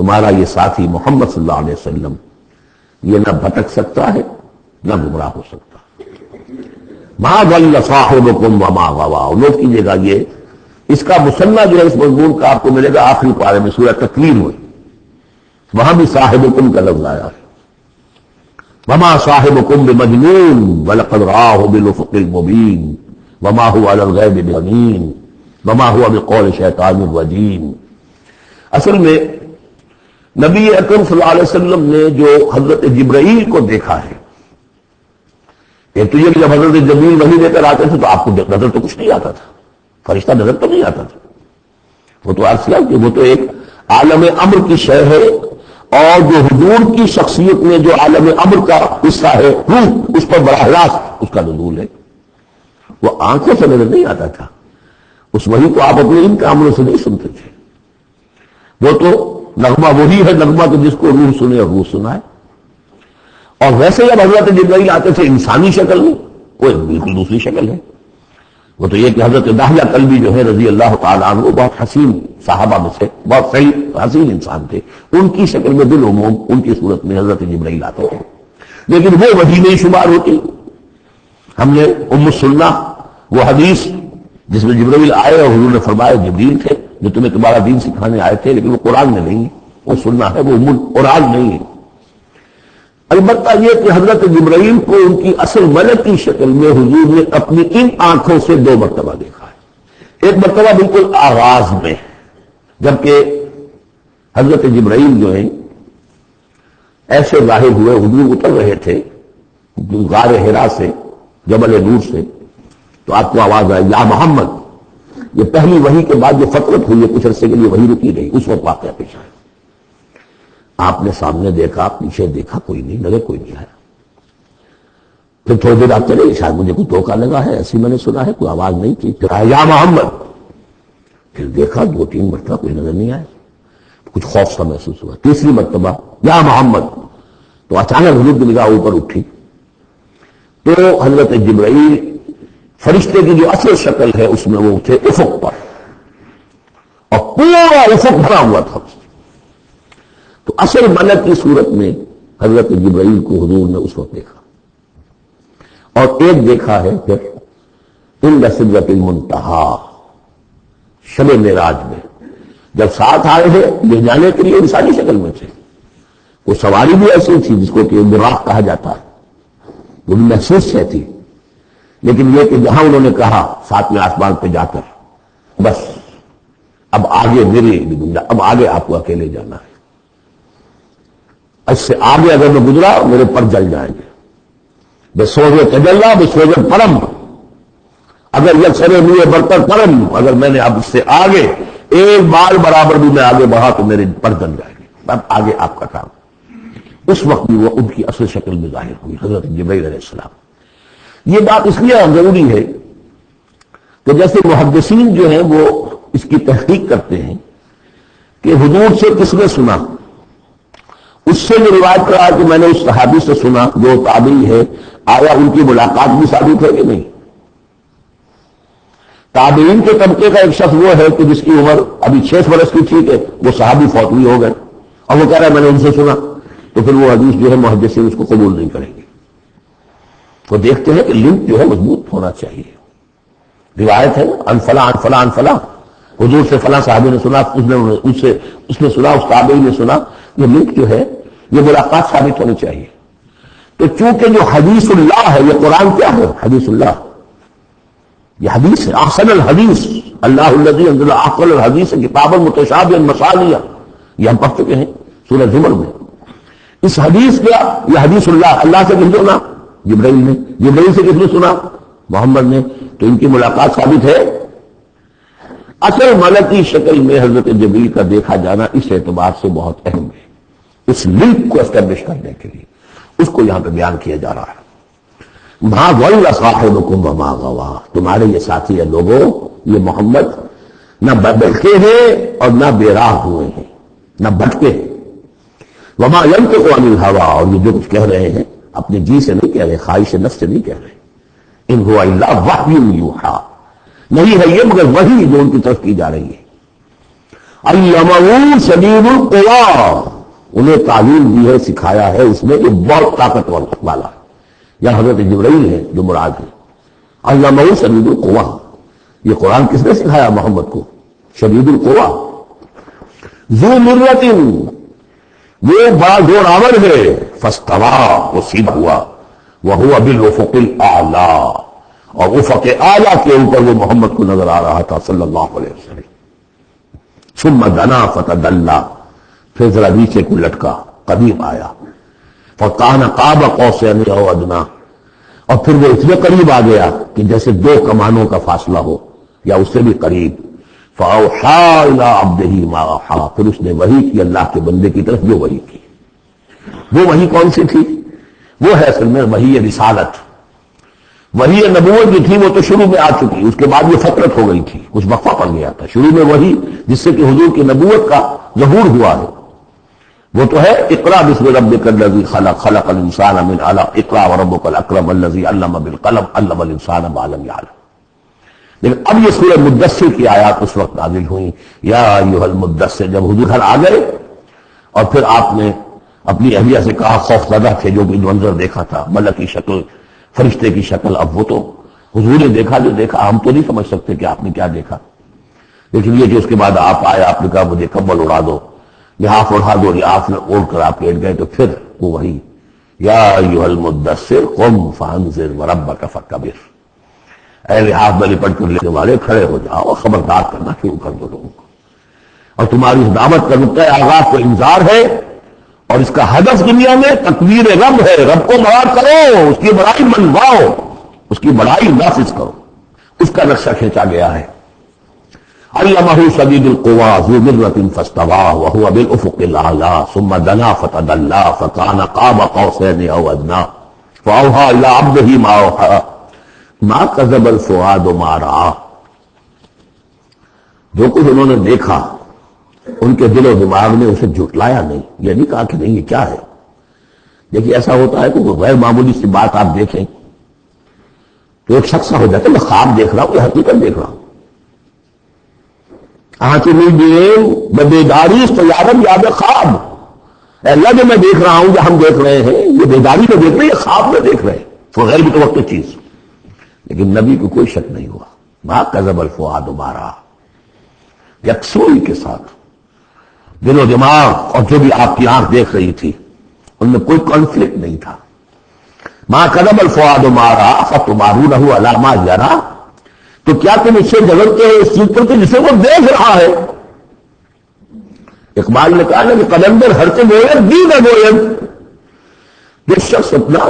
تمہارا یہ ساتھی محمد صلی اللہ علیہ وسلم یہ نہ بھٹک سکتا ہے نہ گمراہ ہو سکتا. ما ضل صاحبکم وما غوی. نوٹ کیجیے گا یہ اس کا مثنیٰ جو ہے اس مضمون کا آپ کو ملے گا آخری پارے میں سورہ تکویر میں، وہاں بھی صاحبکم کا لفظ آیا ہے. وما صاحبکم بمجنون ولقد رآہ بالافق المبین وما هو علی الغیب بضنین وما هو بقول شیطان الرجیم. اصل میں نبی اکرم صلی اللہ علیہ وسلم نے جو حضرت جبرائیل کو دیکھا ہے، ایک تو یہ کہ جب حضرت جبرائیل وحی لے کر آتے تھے تو آپ کو نظر تو کچھ نہیں آتا تھا، فرشتہ نظر تو نہیں آتا تھا. وہ تو عرض کیا کہ وہ تو ایک عالم امر کی شے ہے، اور جو حضور کی شخصیت میں جو عالم امر کا حصہ ہے روح، اس پر براہ راست اس کا نزول ہے. وہ آنکھوں سے نظر نہیں آتا تھا، اس وحی کو آپ اپنے ان کاموں سے نہیں سنتے تھے. وہ تو نغمہ وہی ہے نغمہ کہ جس کو روح سنے اور روح سنائے. اور ویسے جب حضرت جبرائیل آتے تھے انسانی شکل میں، وہ ایک بالکل دوسری شکل ہے. وہ تو یہ کہ حضرت داہیہ کلبی جو ہے رضی اللہ تعالیٰ عنہ، بہت حسین صحابہ میں سے بہت صحیح حسین انسان تھے، ان کی شکل میں بالعموم ان کی صورت میں حضرت جبرائیل آتے تھے، لیکن وہ وحی نہیں شمار ہوتی. ہم نے ام السنہ وہ حدیث جس میں جبرائیل آئے اور حضور نے فرمایا جبریل تھے جو تمہیں تمہارا دین سکھانے آئے تھے، لیکن وہ قرآن میں نہیں ہے، وہ سننا ہے، وہ ام القرآن نہیں ہے. البتہ یہ کہ حضرت جبرائیل کو ان کی اصل ملکی شکل میں حضور نے اپنی ان آنکھوں سے 2 مرتبہ دیکھا ہے. ایک مرتبہ بالکل آغاز میں، جبکہ حضرت جبرائیل جو ہیں ایسے ظاہر ہوئے، حضور اتر رہے تھے غار حرا سے، جبل نور سے، تو آپ کو آواز آئی یا محمد. یہ پہلی وحی کے بعد جو فترت ہوئی ہے کچھ عرصے کے لیے وحی رکی رہی، اس وقت واقعہ پیش آیا. آپ نے سامنے دیکھا، پیچھے دیکھا، کوئی نہیں، نظر کوئی نہیں آیا. پھر تھوڑی دیر آپ چلے، شاید مجھے کوئی دھوکہ لگا ہے، ایسی میں نے سنا ہے، کوئی آواز نہیں تھی. پھر آیا یا محمد، پھر دیکھا 2-3 مرتبہ کوئی نظر نہیں آیا، کچھ خوف سا محسوس ہوا. تیسری مرتبہ یا محمد، تو اچانک حضور کی نگاہ اوپر اٹھی تو حضرت جبرائیل فرشتے کی جو اصل شکل ہے اس میں وہ تھے افق پر، اور پورا افق بھرا ہوا تھا. تو اصل ملک کی صورت میں حضرت جبرائیل کو حضور نے اس وقت دیکھا. اور ایک دیکھا ہے پھر عند سدرۃ المنتہا، شب معراج میں جب ساتھ آئے ہیں لے جانے کے لیے انسانی شکل میں تھے. وہ سواری بھی ایسی تھی جس کو کہ براق کہا جاتا ہے، وہ بھی محسوس سے تھی، لیکن یہ کہ جہاں انہوں نے کہا 7ویں آسمان پہ جا کر بس اب آگے میری اب آگے آپ کو اکیلے جانا ہے، اس سے آگے اگر میں گزرا میرے پر جل جائیں گے. بے سوزے تجلا بے سوزے پرم، اگر یہ سرے ہوئے برتر پرم، اگر میں نے اب اس سے آگے ایک بال برابر بھی میں آگے بڑھا تو میرے پر جل جائیں گے. اب آگے آپ کا کام. اس وقت بھی وہ ان کی اصل شکل میں ظاہر ہوئی حضرت جبرائیل علیہ السلام. یہ بات اس لیے ضروری ہے کہ جیسے محدثین جو ہیں وہ اس کی تحقیق کرتے ہیں کہ حضور سے کس نے سنا، اس سے جو روایت کرا کہ میں نے اس صحابی سے سنا جو تابعی ہے، آیا ان کی ملاقات بھی ثابت ہے کہ نہیں. تابعین کے طبقے کا ایک شخص وہ ہے کہ جس کی عمر ابھی 6 برس کی تھی کہ وہ صحابی فوت بھی ہو گئے، اور وہ کہہ رہا ہے میں نے ان سے سنا، تو پھر وہ حدیث جو ہے محدثین اس کو قبول نہیں کریں گے. وہ دیکھتے ہیں کہ لنک جو ہے مضبوط ہونا چاہیے. روایت ہے ان فلاں ان فلاں ان فلاں، حضور سے فلاں صحابی نے سنا، اس نے سنا، اس تابعی نے سنا. یہ لنک جو ہے یہ ملاقات ثابت ہونی چاہیے. تو چونکہ جو حدیث اللہ ہے، یہ قرآن کیا ہے؟ حدیث اللہ، یہ حدیث ہے. احسن الحدیث اللہ الذی انزل احسن الحدیث کتابا متشابہا مثانیہ، یہ ہم پڑھ چکے ہیں سورہ زمر میں. اس حدیث کا یہ حدیث اللہ سے کس نے سنا؟ جبرائیل نے. جبرائیل سے کس نے سنا؟ محمد نے. تو ان کی ملاقات ثابت ہے. اصل ملکی شکل میں حضرت جبرائیل کا دیکھا جانا اس اعتبار سے بہت اہم ہے، اس لنک کو اسٹیبلش کرنے کے لیے اس کو یہاں پہ بیان کیا جا رہا ہے. ما ضل صاحبکم وما غوی، تمہارے یہ ساتھی ہے لوگوں، یہ محمد نہ بہکے ہیں اور نہ بے راہ ہوئے ہیں، نہ بھٹکے ہیں. وما ينطق عن الهوى، اور یہ جو کچھ کہہ رہے ہیں اپنے جی سے نہیں کہہ رہے، خواہش نفس سے نہیں کہہ رہے. ان هو الا وحی یوحی، نہیں ہے یہ مگر وحی جو ان کی طرف کی جا رہی ہے. علمہ شدید القویٰ، انہیں تعلیم دی ہے، سکھایا ہے اس میں کہ بہت طاقتور والا ہے. یا حضرت جبرائیل ہے جو مراد ہے. علمہ شدید القویٰ، یہ قرآن کس نے سکھایا محمد کو؟ شدید القویٰ، ذو مرۃ، وہ بڑا زور آور ہے. فاستویٰ، وہ سیدھا ہوا. وہو بالافق الاعلیٰ، اور افق اعلیٰ کے اوپر وہ محمد کو نظر آ رہا تھا صلی اللہ علیہ وسلم. ثم دنا فتدلی، پھر ذرا نیچے کو لٹکا، قریب آیا. فکان قاب قوسین او ادنیٰ، اور پھر وہ اتنے قریب آ گیا کہ جیسے دو کمانوں کا فاصلہ ہو یا اس سے بھی قریب. فاوحیٰ الی عبدہ ما اوحیٰ، پھر اس نے وحی کی اللہ کے بندے کی طرف جو وحی کی. وہ وحی کون سی تھی؟ وہ ہے اصل میں وحی رسالت. وحی نبوت جو تھی وہ تو شروع میں آ چکی، اس کے بعد یہ فترت ہو گئی تھی، کچھ وقفہ پڑ گیا تھا. شروع میں وحی جس سے کہ حضور کی نبوت کا ظہور ہوا ہے وہ تو ہے اقرا بسم ربک الذی خلق، خلق الانسان من علق، اقرا وربک الاکرم الذی علم بالقلم، علم الانسان ما لم یعلم. لیکن اب یہ سورہ مدثر کی آیات اس وقت نازل ہوئی. یا ایھا المدثر، جب حضور گھر آ گئے اور پھر آپ نے اپنی اہلیہ سے کہا، خوف زدہ تھے جو بھی منظر دیکھا تھا، ملک کی شکل، فرشتے کی شکل. اب وہ تو حضور نے دیکھا جو دیکھا، ہم تو نہیں سمجھ سکتے کہ آپ نے کیا دیکھا. لیکن یہ کہ اس کے بعد آپ آئے، آپ نے کہا مجھے کمبل اڑا دو، لحاف اڑا دو، لحاف نے اوڑھ کر آپ لیٹ گئے. تو پھر وہ وہی یا ایھا المدثر قم فانذر وربک فکبر، اے لحاف میں لپٹ کر لینے والے کھڑے ہو جاؤ اور خبردار کرنا شروع کر دو لوگوں کو. اور تمہاری اس دعوت کا نقطۂ آغاز تو انذار ہے، اور اس کا ہدف دنیا میں تکبیر رب ہے. رب کو بڑا کرو، اس کی بڑائی منواؤ، اس کی بڑائی نافذ کرو. اس کا نقشہ کھینچا گیا ہے. علمہ شدید القویٰ ذو مرۃ فاستویٰ وہو بالافق الاعلیٰ ثم دنا فتدلی فکان قاب قوسین او ادنیٰ فاوحیٰ الی عبدہ ما اوحیٰ ما کذب الفؤاد ما رأیٰ. جو کچھ انہوں نے دیکھا ان کے دل و دماغ نے اسے جھٹلایا نہیں. یہ نہیں کہا کہ نہیں یہ کیا ہے. دیکھیے ایسا ہوتا ہے کہ غیر معمولی سی بات آپ دیکھیں تو ایک شخص ہو جاتا ہے میں خواب دیکھ رہا ہوں یا حقیقت دیکھ رہا ہوں. آنکھیں میں بیداری تو یادم یاد خواب. اے اللہ جو میں دیکھ رہا ہوں جو ہم دیکھ رہے ہیں یہ بیداری میں دیکھ رہے ہیں، یہ خواب میں دیکھ رہے ہیں. تو غیر متوقع چیز. لیکن نبی کو کوئی شک نہیں ہوا. ما کذب الفؤاد ما رأیٰ، یکسوئی کے ساتھ دل و دماغ اور جو بھی آپ کی آنکھ دیکھ رہی تھی ان میں کوئی کانفلکٹ نہیں تھا. ما کذب الفؤاد ما رأیٰ فتمارونہ علی ما یریٰ، تو کیا تم اس سے جھگڑتے ہو اس چیز پر کہ جسے وہ دیکھ رہا ہے. اقبال نے کہا نا کہ قلندر ہر سے گوید دی نہ گوید، جو شخص اپنا